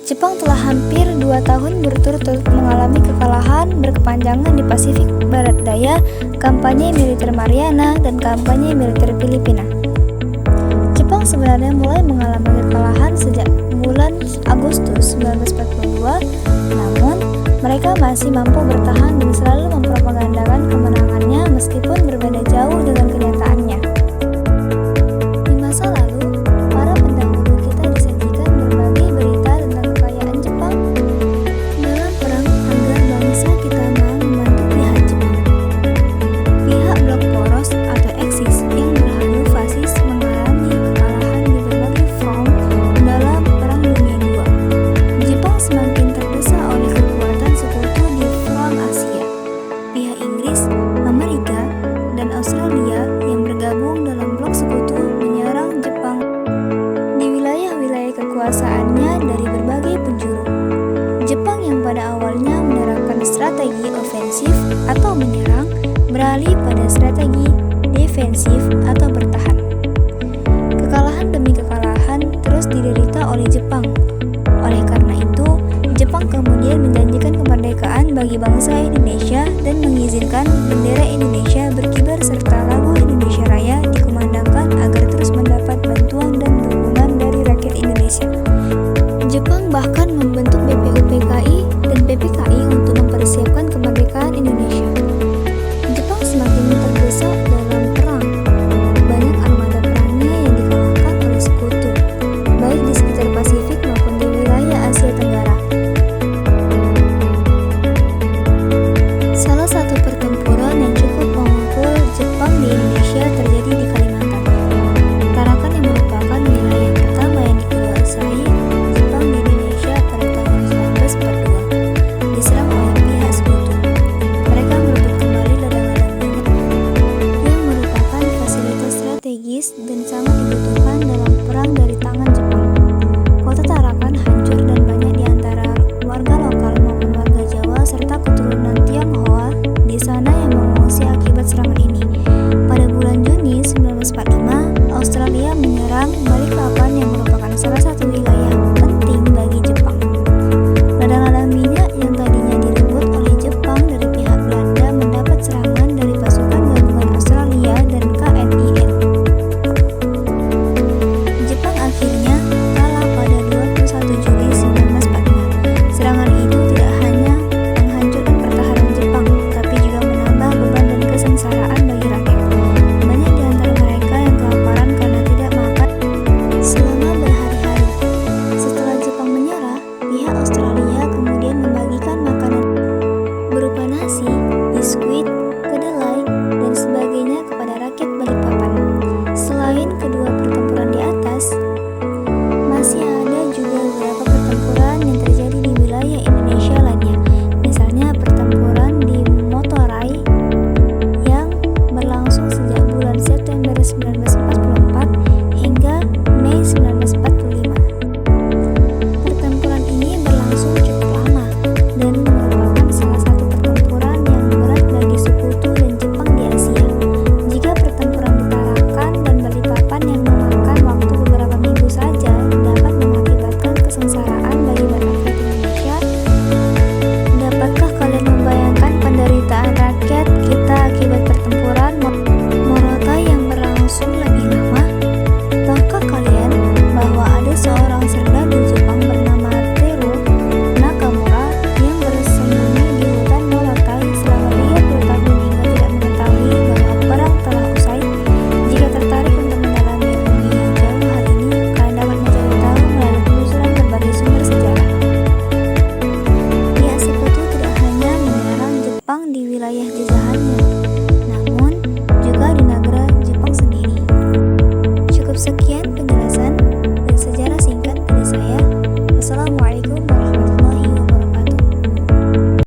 Jepang telah hampir 2 tahun berturut-turut mengalami kekalahan berkepanjangan di Pasifik Barat Daya, kampanye militer Mariana, dan kampanye militer Filipina. Jepang sebenarnya mulai mengalami kekalahan sejak bulan Agustus 1942, namun mereka masih mampu bertahan dan selalu mempropagandakan kemenangannya meskipun berbeda jauh dengan kenyataannya. Di masa lalu, para pendahulu kita disajikan berbagai berita tentang kekayaan Jepang dalam perang agar bangsa kita mau membantu pihak Jepang. Pihak blok poros atau Axis yang berhalu fasis mengalami kekalahan di berbagai front dalam Perang Dunia II. Jepang semakin terdesak oleh kekuatan sekutu di front Asia. Pihak Inggris, Amerika, dan Australia yang bergabung dalam blok sekutu menyerang Jepang di wilayah-wilayah kekuasaannya dari berbagai penjuru. Jepang yang pada awalnya menerapkan strategi ofensif atau menyerang beralih pada strategi defensif atau bertahan. Kekalahan demi kekalahan terus diderita oleh Jepang. Oleh karena itu, Jepang kemudian menjanjikan kemerdekaan bagi bangsa Indonesia dan mengizinkan bendera Indonesia berkibar